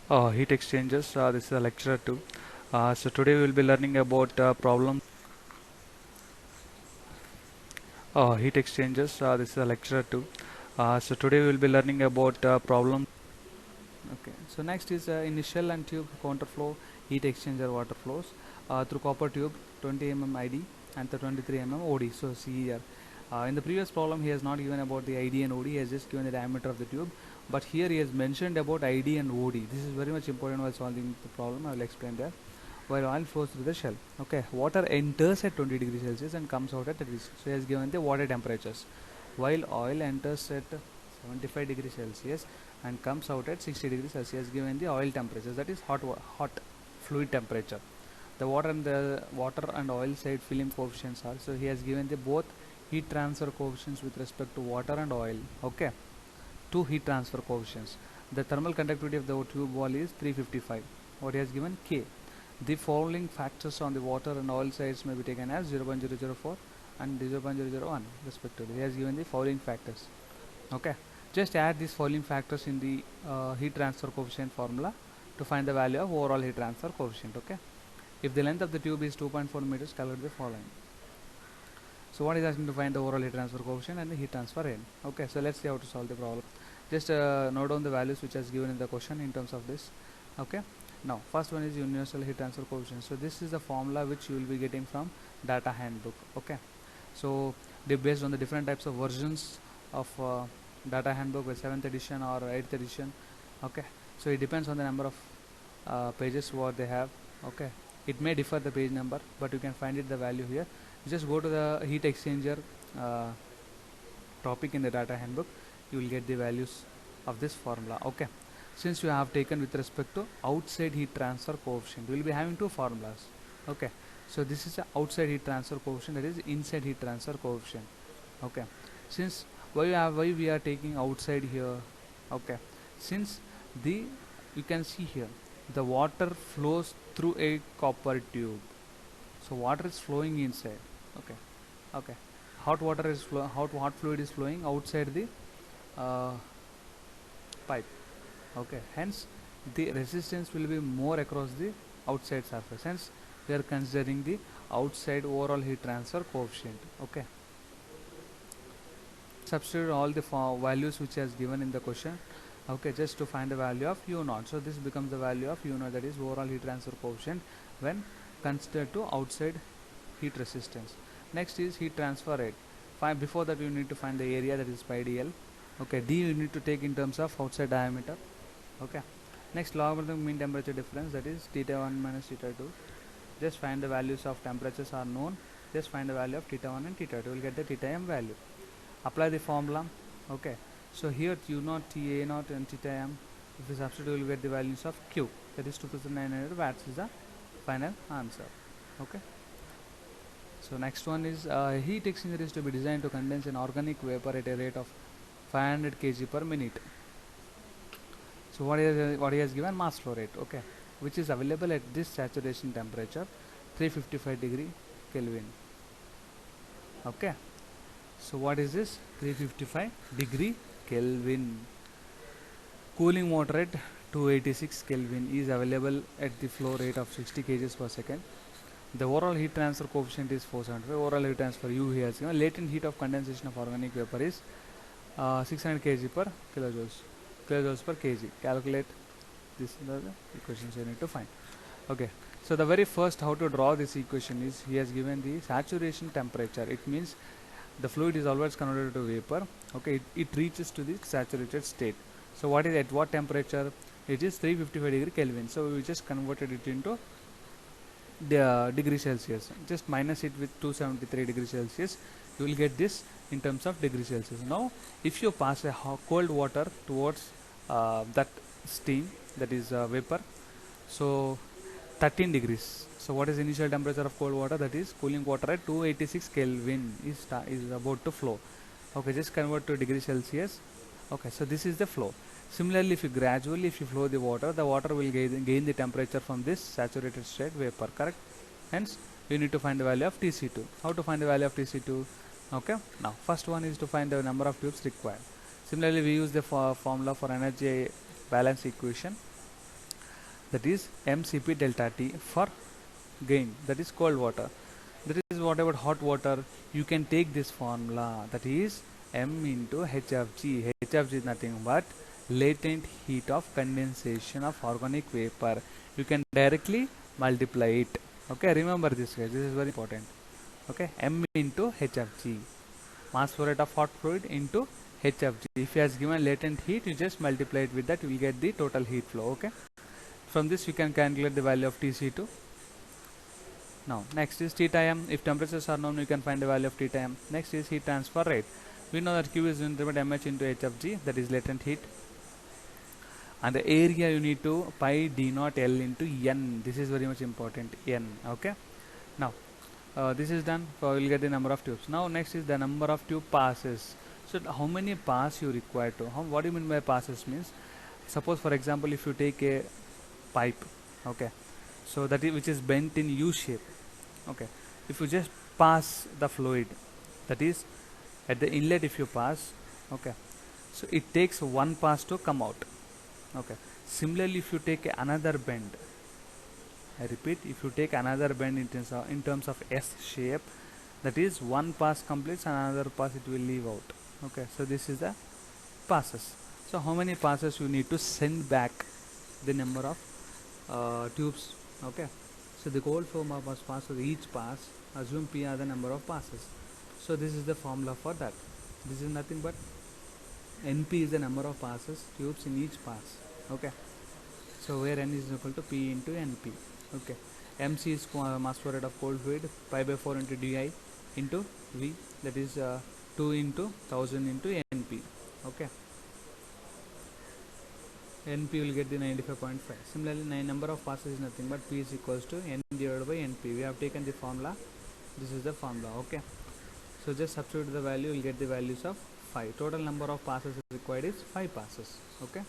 Heat exchangers. This is a lecture 2. So today we will be learning about problem heat exchangers. This is a lecture 2. So today we will be learning about problem. Okay. So next is initial and tube counterflow heat exchanger water flows through copper tube 20 mm ID and the 23 mm OD. So see here. In the previous problem he has not given about the ID and OD, he has just given the diameter of the tube, but here he has mentioned about ID and OD. This is very much important while solving the problem. I will explain that. While oil flows through the shell, okay, water enters at 20 degrees Celsius and comes out at 30 degrees. So he has given the water temperatures. While oil enters at 75 degrees Celsius and comes out at 60 degrees Celsius, given the oil temperatures, that is hot fluid temperature. The water and oil side film coefficients are, so he has given the both heat transfer coefficients with respect to water and oil. Okay, two heat transfer coefficients. The thermal conductivity of the tube wall is 355. What he has given K. The following factors on the water and oil sides may be taken as 0.004 and 0.001 respectively. He has given the following factors. Okay, just add these following factors in the heat transfer coefficient formula to find the value of overall heat transfer coefficient. Okay, if the length of the tube is 2.4 meters, calculate the following. So what is asking to find the overall heat transfer coefficient and the heat transfer rate. Okay, so let's see how to solve the problem. Just note down the values which is given in the question in terms of this. Okay, now first one is universal heat transfer coefficient. So this is the formula which you will be getting from data handbook. Okay, so they based on the different types of versions of data handbook with 7th edition or 8th edition. Okay, so it depends on the number of pages what they have. Okay, it may differ the page number, but you can find it the value here. Just go to the heat exchanger uh, topic in the data handbook, you will get the values of this formula. Okay, since you have taken with respect to outside heat transfer coefficient, we will be having two formulas. Okay, so this is the outside heat transfer coefficient, that is inside heat transfer coefficient. Okay, since why we are taking outside here. Okay, since the you can see here the water flows through a copper tube, so water is flowing inside. Okay, okay, hot fluid is flowing outside the uh, pipe. Okay, hence the resistance will be more across the outside surface, hence we are considering the outside overall heat transfer coefficient. Okay, substitute all the values which has given in the question. Okay, just to find the value of u naught, so this becomes the value of u naught, that is overall heat transfer coefficient when considered to outside heat resistance. Next is heat transfer rate. Before that you need to find the area, that is pi dl. Okay, d you need to take in terms of outside diameter. Okay, next logarithmic mean temperature difference, that is theta 1 minus theta 2. Just find the values of temperatures are known, just find the value of theta 1 and theta 2, you will get the theta m value. Apply the formula. Okay, so here u naught, ta naught and theta m, if you substitute you will get the values of q, that is 2900 watts is the final answer. Okay, so next one is heat exchanger is to be designed to condense an organic vapor at a rate of 500 kg per minute. So what he has given mass flow rate. Okay, which is available at this saturation temperature 355 degree Kelvin. Okay, so what is this 355 degree Kelvin? Cooling water at 286 Kelvin is available at the flow rate of 60 kg per second. The overall heat transfer coefficient is 475. Overall heat transfer U here is given. Latent heat of condensation of organic vapor is 600 kg per kilojoules per kg. Calculate this is the equations you need to find. Okay, so the very first how to draw this equation is he has given the saturation temperature. It means the fluid is always converted to vapor. Okay, it reaches to the saturated state. So what is at what temperature? It is 355 degree Kelvin. So we just converted it into the degree Celsius. Just minus it with 273 degrees Celsius. You will get this in terms of degree Celsius. Now, if you pass a cold water towards that steam, that is vapor, so 13 degrees. So what is initial temperature of cold water? That is cooling water at 286 Kelvin is about to flow. Okay, just convert to degree Celsius. Okay, so this is the flow. Similarly, if you flow the water will gain the temperature from this saturated state vapor, correct? Hence, you need to find the value of Tc2. How to find the value of Tc2? Okay, now first one is to find the number of tubes required. Similarly, we use the formula for energy balance equation. that is mcp delta T for gain, that is cold water. That is what about hot water? You can take this formula, that is m into h of g. H of g is nothing but latent heat of condensation of organic vapor. You can directly multiply it. Okay, remember this guys, this is very important. Okay, m into h of g, mass flow rate of hot fluid into h of g. If he has given latent heat, you just multiply it with that, you will get the total heat flow. Okay, from this you can calculate the value of tc2. Now next is theta m. If temperatures are known, you can find the value of theta m. Next is heat transfer rate. We know that q is nothing but mh into h of g, that is latent heat, and the area you need to pi d naught L into n. This is very much important, n. Okay, now this is done, so we will get the number of tubes. Now next is the number of tube passes. So how many pass you require to, what do you mean by passes? Means suppose for example if you take a pipe, okay, so that is which is bent in U shape. Okay, if you just pass the fluid, that is at the inlet, if you pass, okay, so it takes one pass to come out. Okay, similarly if you take another bend, I repeat, if you take another bend in terms of S shape, that is one pass completes and another pass it will leave out. Okay, so this is the passes. So how many passes you need to send back the number of tubes. Okay, so the cold flow mass passes, each pass, assume P are the number of passes. So this is the formula for that. This is nothing but NP is the number of passes, tubes in each pass. Okay, so where N is equal to P into NP. Okay, MC is mass flow rate of cold fluid, pi by 4 into di into V, that is 2 into 1000 into NP. Okay, NP will get the 95.5. Similarly, number of passes is nothing but P is equals to N divided by NP. We have taken the formula. This is the formula. Okay, so just substitute the value, you will get the values of 5. Total number of passes required is 5 passes. Okay.